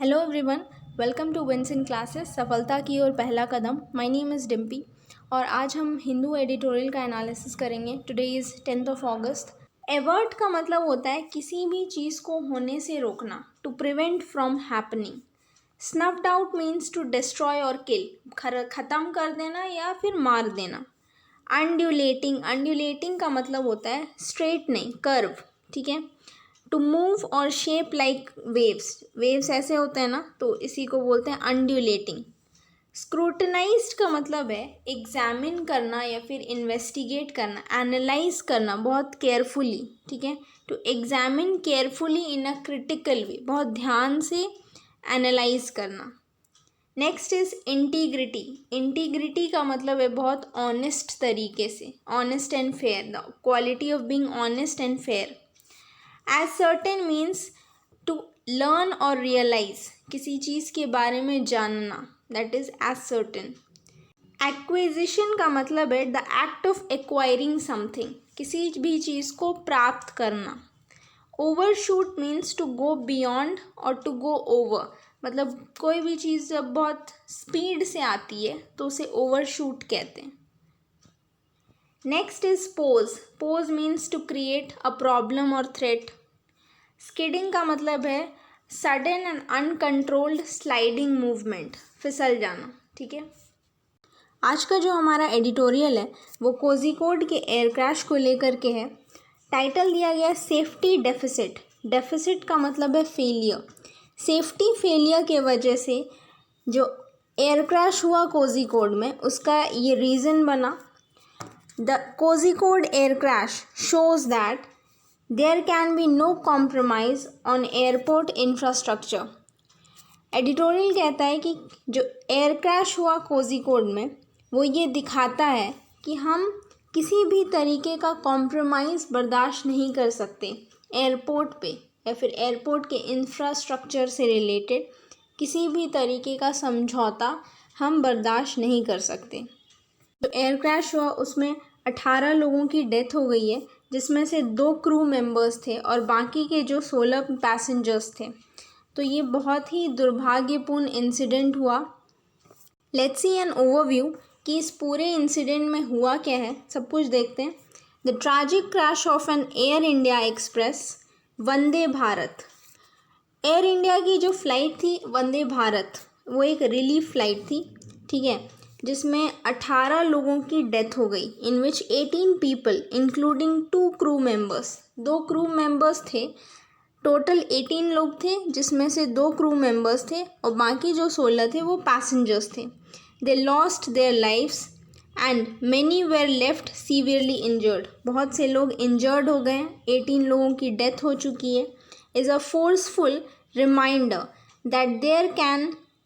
Hello everyone, welcome to wins in classes. सफलता की ओर पहला कदम। माय नेम इज़ डिम्पी और आज हम हिंदू एडिटोरियल का एनालिसिस करेंगे। Today is 10th August. Avert का मतलब होता है किसी भी चीज़ को होने से रोकना, to prevent from happening. Snuffed out means to destroy और किल, ख़त्म कर देना या फिर मार देना। अंड्यूलेटिंग का मतलब होता है स्ट्रेट नहीं, कर्व, ठीक है। टू मूव और शेप लाइक वेव्स ऐसे होते हैं ना, तो इसी को बोलते हैं अंड्यूलेटिंग। स्क्रूटनाइज्ड का मतलब है एग्जामिन करना या फिर इन्वेस्टिगेट करना, एनालाइज करना बहुत केयरफुली, ठीक है। To examine carefully in a critical way, बहुत ध्यान से एनालाइज करना। नेक्स्ट इज इंटीग्रिटी का मतलब है बहुत ऑनेस्ट तरीके से, honest and fair, the quality of being honest and fair. Ascertain means to learn और रियलाइज, किसी चीज़ के बारे में जानना, that is ascertain. Acquisition का मतलब है the act of acquiring something, किसी भी चीज़ को प्राप्त करना। Overshoot means to go beyond और टू गो ओवर, मतलब कोई भी चीज़ जब बहुत स्पीड से आती है तो उसे ओवरशूट कहते हैं। Next is pose means to create a problem और थ्रेट। स्किडिंग का मतलब है sudden and uncontrolled sliding movement, फिसल जाना, ठीक है। आज का जो हमारा एडिटोरियल है वो कोझिकोड के एयर क्रैश को लेकर के है। टाइटल दिया गया सेफ्टी डेफिसिट। डेफिसिट का मतलब है फेलियर। सेफ्टी फेलियर के वजह से जो एयर क्रैश हुआ कोझिकोड में, उसका ये रीज़न बना। The Kozhikode air crash shows that there can be no compromise on airport infrastructure। Editorial कहता है कि जो एयर क्रैश हुआ कोझिकोड में वो ये दिखाता है कि हम किसी भी तरीके का कॉम्प्रोमाइज़ बर्दाश्त नहीं कर सकते एयरपोर्ट पे, या फिर एयरपोर्ट के इंफ्रास्ट्रक्चर से रिलेटेड किसी भी तरीके का समझौता हम बर्दाश्त नहीं कर सकते। जो एयर क्रैश हुआ उसमें 18 लोगों की डेथ हो गई है, जिसमें से 2 क्रू मेंबर्स थे और बाकी के जो 16 पैसेंजर्स थे। तो ये बहुत ही दुर्भाग्यपूर्ण इंसिडेंट हुआ। लेट्स सी एन ओवरव्यू कि इस पूरे इंसिडेंट में हुआ क्या है, सब कुछ देखते हैं। The tragic crash of an Air India Express Vande Bharat. Air India की जो फ़्लाइट थी वंदे भारत, वो एक रिलीफ फ़्लाइट थी, ठीक है, जिसमें 18 लोगों की डेथ हो गई, इन विच 18 people including 2 crew members, 2 crew members थे। टोटल 18 लोग थे, जिसमें से 2 क्रू मेंबर्स थे और बाकी जो 16 थे वो पैसेंजर्स थे। They lost their lives and many were left severely injured. बहुत से लोग इंजर्ड हो गए, 18 लोगों की डेथ हो चुकी है। Is a forceful reminder that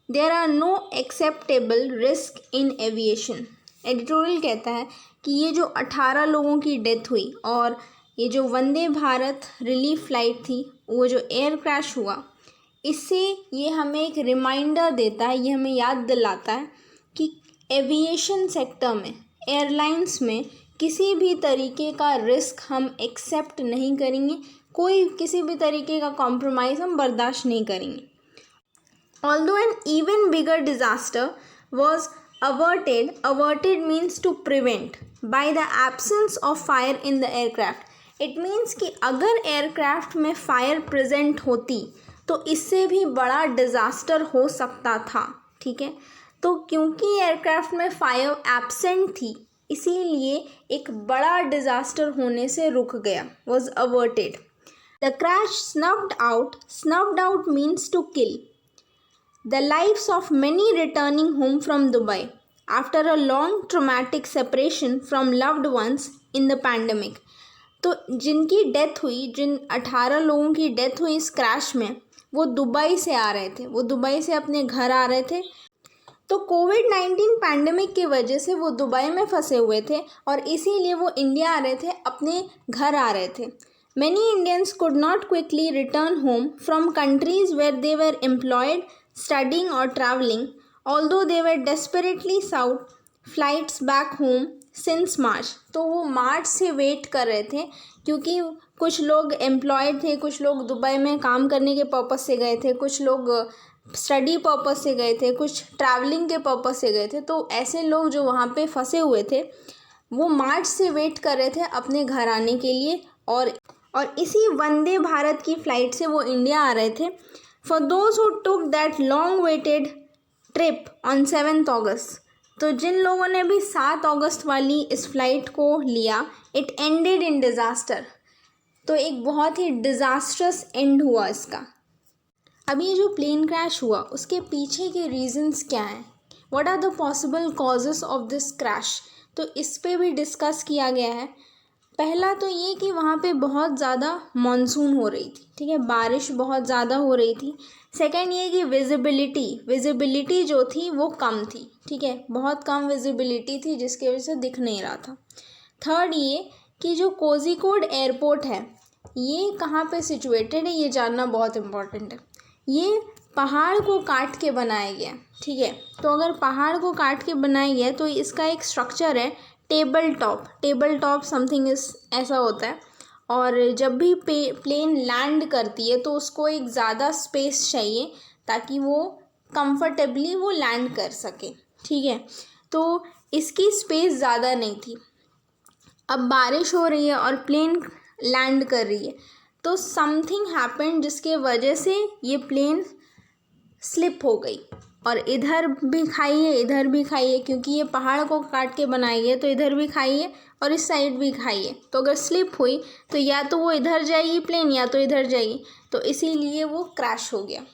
there are no acceptable risk in aviation. Editorial कहता है कि ये जो 18 लोगों की डेथ हुई और ये जो वंदे भारत रिलीफ फ़्लाइट थी, वो जो एयर क्रैश हुआ, इससे ये हमें एक रिमाइंडर देता है, ये हमें याद दिलाता है कि एविएशन सेक्टर में, एयरलाइंस में किसी भी तरीके का रिस्क हम एक्सेप्ट नहीं करेंगे, कोई किसी भी तरीके का कॉम्प्रोमाइज़ हम बर्दाश्त नहीं करेंगे। Although an even bigger disaster was averted means to prevent by the absence of fire in the aircraft. It means कि अगर एयरक्राफ्ट में फायर प्रेजेंट होती तो इससे भी बड़ा डिज़ास्टर हो सकता था, ठीक है। तो क्योंकि एयरक्राफ्ट में फायर एब्सेंट थी, इसीलिए एक बड़ा डिज़ास्टर होने से रुक गया, was averted. The crash snuffed out means to kill the lives of many returning home from Dubai after a long traumatic separation from loved ones in the pandemic। तो जिनकी डेथ हुई, जिन 18 लोगों की डेथ हुई इस क्रैश में, वो Dubai से आ रहे थे, वो दुबई से अपने घर आ रहे थे। तो कोविड-19 पैंडमिक की वजह से वो दुबई में फंसे हुए थे और इसीलिए वो इंडिया आ रहे थे, अपने घर आ रहे थे। Many Indians could not quickly return home from countries where they were employed, studying or traveling, although they were desperately sought flights back home since March। तो वो मार्च से वेट कर रहे थे, क्योंकि कुछ लोग एम्प्लॉयड थे, कुछ लोग दुबई में काम करने के पर्पज़ से गए थे, कुछ लोग स्टडी पर्पस से गए थे, कुछ ट्रैवलिंग के पर्पस से गए थे। तो ऐसे लोग जो वहाँ पे फंसे हुए थे वो मार्च से वेट कर रहे थे अपने घर आने के लिए, और इसी वंदे भारत की फ़्लाइट से वो इंडिया आ रहे थे। For those who took that long waited trip on 7 August, तो जिन लोगों ने भी 7 अगस्त वाली इस फ्लाइट को लिया, इट एंडेड इन डिज़ास्टर, तो एक बहुत ही डिज़ास्ट्रस एंड हुआ इसका। अब ये जो प्लेन क्रैश हुआ उसके पीछे के रीजंस क्या हैं, what are the possible causes of this crash, तो इस पे भी डिस्कस किया गया है। पहला तो ये कि वहाँ पे बहुत ज़्यादा मानसून हो रही थी, ठीक है, बारिश बहुत ज़्यादा हो रही थी। सेकंड ये कि विजिबिलिटी जो थी वो कम थी, ठीक है, बहुत कम विजिबिलिटी थी जिसकी वजह से दिख नहीं रहा था। थर्ड ये कि जो कोझिकोड एयरपोर्ट है ये कहाँ पे सिचुएटेड है, ये जानना बहुत इम्पोर्टेंट है। ये पहाड़ को काट के बनाया गया, ठीक है। तो अगर पहाड़ को काट के बनाया गया तो इसका एक स्ट्रक्चर है टेबल टॉप समथिंग इस ऐसा होता है, और जब भी प्लेन लैंड करती है तो उसको एक ज़्यादा स्पेस चाहिए ताकि वो कंफर्टेबली वो लैंड कर सके, ठीक है। तो इसकी स्पेस ज़्यादा नहीं थी। अब बारिश हो रही है और प्लेन लैंड कर रही है, तो समथिंग हैपेंड जिसके वजह से ये प्लेन स्लिप हो गई, और इधर भी खाई है इधर भी खाई है, क्योंकि ये पहाड़ को काट के बनाई है तो इधर भी खाई है और इस साइड भी खाई है। तो अगर स्लिप हुई तो या तो वो इधर जाएगी प्लेन या तो इधर जाएगी, तो इसीलिए वो क्रैश हो गया।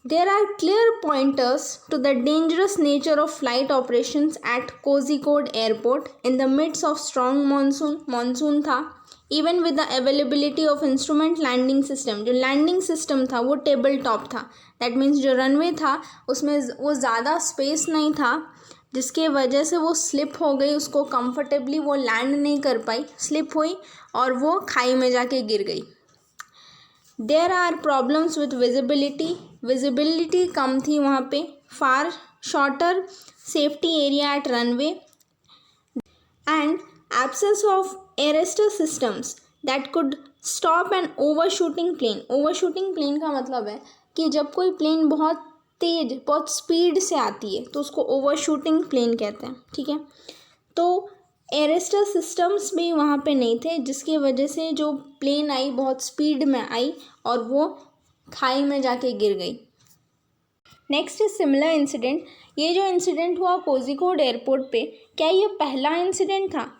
There are clear pointers to the dangerous nature of flight operations at Kozhikode Airport in the midst of strong monsoon. Monsoon था, even with the availability of instrument landing system. जो landing system था वो table top था, that means जो runway था उसमें वो ज़्यादा स्पेस नहीं था, जिसके वजह से वो स्लिप हो गई, उसको कंफर्टेबली वो लैंड नहीं कर पाई, स्लिप हुई और वो खाई में जाके गिर गई। There are problems with visibility कम थी वहाँ पे, far shorter safety area at runway and absence of arrester systems that could stop an overshooting plane का मतलब है कि जब कोई प्लेन बहुत तेज बहुत स्पीड से आती है तो उसको ओवरशूटिंग प्लेन कहते हैं, ठीक है। तो एरेस्टर सिस्टम्स भी वहाँ पे नहीं थे, जिसकी वजह से जो प्लेन आई बहुत स्पीड में आई और वो खाई में जाके गिर गई। Next is similar incident. ये जो इंसिडेंट हुआ कोझिकोड एयरपोर्ट पे, क्या ये पहला इंसिडेंट था?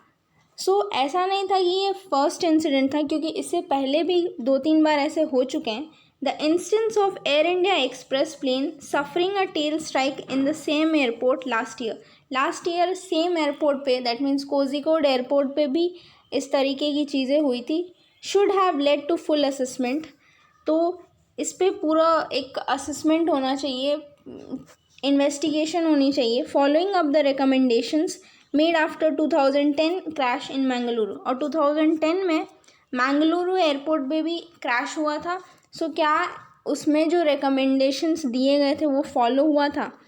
ऐसा नहीं था कि ये फर्स्ट इंसिडेंट था, क्योंकि इससे पहले भी 2-3 बार ऐसे हो चुके हैं। The instance of Air India Express plane suffering a tail strike in the same airport last year same airport पे, that means कोझिकोड एयरपोर्ट पे भी इस तरीके की चीज़ें हुई थी, should have led to full assessment। तो इस पे पूरा एक असेसमेंट होना चाहिए, इन्वेस्टिगेशन होनी चाहिए, following up the recommendations made after 2010 crash in Mangaluru. और 2010 में मैंगलुरु एयरपोर्ट पे भी क्रैश हुआ था। क्या उसमें जो रिकमेंडेशंस दिए गए थे वो फॉलो हुआ था?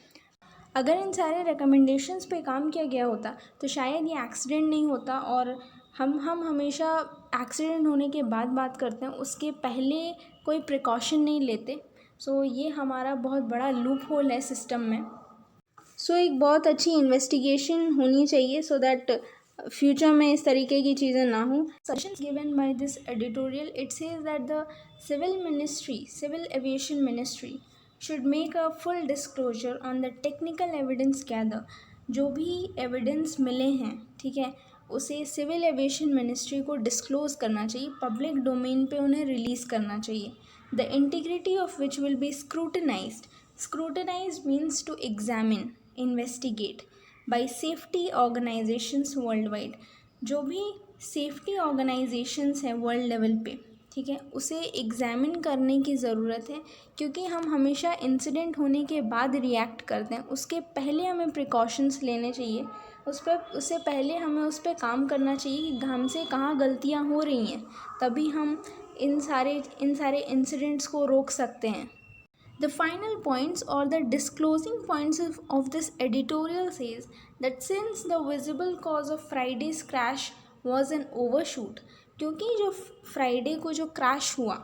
अगर इन सारे रिकमेंडेशंस पे काम किया गया होता तो शायद ये एक्सीडेंट नहीं होता। और हम हमेशा एक्सीडेंट होने के बाद बात करते हैं, उसके पहले कोई प्रिकॉशन नहीं लेते। ये हमारा बहुत बड़ा लूप होल है सिस्टम में। एक बहुत अच्छी इन्वेस्टिगेशन होनी चाहिए सो दैट फ्यूचर में इस तरीके की चीज़ें ना हो। Suggestions given by this editorial, it says that the civil aviation ministry should make a full disclosure on the technical evidence gather। जो भी एविडेंस मिले हैं, ठीक है, उसे सिविल एविएशन मिनिस्ट्री को डिस्क्लोज करना चाहिए, पब्लिक डोमेन पे उन्हें रिलीज़ करना चाहिए। The integrity of which will be scrutinised means to examine, investigate by safety organisations world wide. जो भी सेफ्टी ऑर्गेनाइजेशंस हैं वर्ल्ड लेवल पे, ठीक है, उसे एग्ज़ामिन करने की ज़रूरत है, क्योंकि हम हमेशा इंसिडेंट होने के बाद रिएक्ट करते हैं, उसके पहले हमें प्रिकॉशंस लेने चाहिए, उससे पहले हमें उस पर काम करना चाहिए कि हमसे कहाँ गलतियाँ हो रही हैं, तभी हम इन सारे इंसिडेंट्स को रोक सकते हैं। The final points or the disclosing points of this editorial says that since the visible cause of Friday's crash was an overshoot, क्योंकि जो फ्राइडे को जो क्रैश हुआ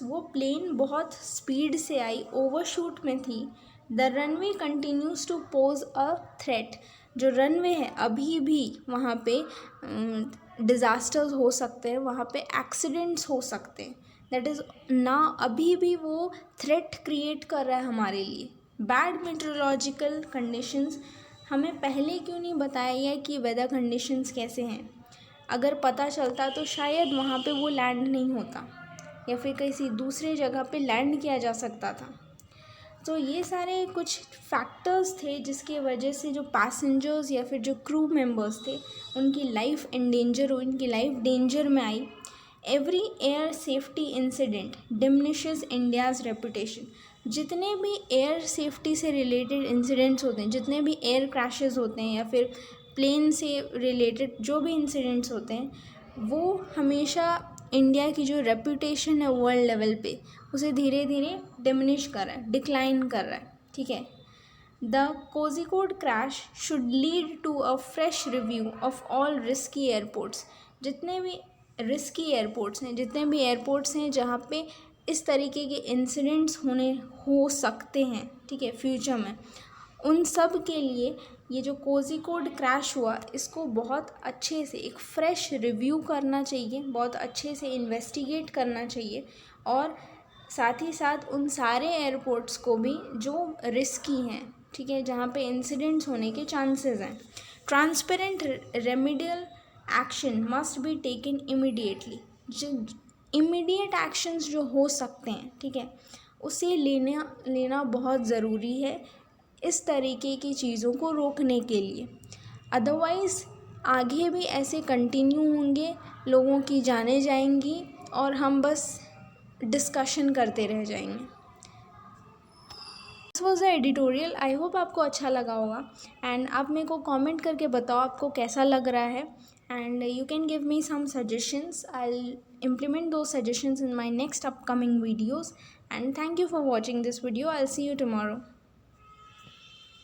वो प्लेन बहुत स्पीड से आई, ओवरशूट में थी। The runway continues to pose a threat. जो रनवे है अभी भी वहाँ पे डिज़ास्टर्स हो सकते हैं, वहाँ पे एक्सीडेंट्स हो सकते हैं। दैट इज़ ना, अभी भी वो थ्रेट क्रिएट कर रहा है हमारे लिए। बैड मेट्रोलॉजिकल कंडीशंस, हमें पहले क्यों नहीं बताया गया कि वेदर कंडीशंस कैसे हैं? अगर पता चलता तो शायद वहाँ पे वो लैंड नहीं होता, या फिर किसी दूसरे जगह पे लैंड किया जा सकता था। तो ये सारे कुछ फैक्टर्स थे जिसकी वजह से जो पैसेंजर्स या फिर जो क्रू मेंबर्स थे उनकी लाइफ उनकी लाइफ डेंजर में आई। Every air safety incident diminishes India's reputation. जितने भी एयर सेफ्टी से रिलेटेड इंसिडेंट्स होते हैं, जितने भी एयर क्रैशेस होते हैं या फिर प्लेन से रिलेटेड जो भी इंसिडेंट्स होते हैं, वो हमेशा इंडिया की जो रेपुटेशन है वर्ल्ड लेवल पे, उसे धीरे धीरे डिमिनिश कर रहा है, डिक्लाइन कर रहा है। ठीक है। The Kozhikode crash should lead to a fresh review of all risky airports. जितने भी रिस्की एयरपोर्ट्स हैं, जितने भी एयरपोर्ट्स हैं जहाँ पे इस तरीके के इंसिडेंट्स हो सकते हैं, ठीक है, फ्यूचर में, उन सब के लिए ये जो कोझिकोड क्रैश हुआ इसको बहुत अच्छे से एक फ़्रेश रिव्यू करना चाहिए, बहुत अच्छे से इन्वेस्टिगेट करना चाहिए, और साथ ही साथ उन सारे एयरपोर्ट्स को भी जो रिस्की हैं, ठीक है, जहाँ पे इंसिडेंट्स होने के चांसेस हैं। Transparent remedial action must be taken immediately. जो इमीडिएट एक्शंस जो हो सकते हैं, ठीक है, उसे लेना बहुत ज़रूरी है इस तरीके की चीज़ों को रोकने के लिए। अदरवाइज़ आगे भी ऐसे कंटिन्यू होंगे, लोगों की जानें जाएंगी और हम बस डिस्कशन करते रह जाएंगे। This was a editorial. I hope आपको अच्छा लगा होगा, एंड आप मेरे को कमेंट करके बताओ आपको कैसा लग रहा है, and you can give me some suggestions. I will implement those suggestions in my next upcoming videos, and thank you for watching this video. I'll see you tomorrow.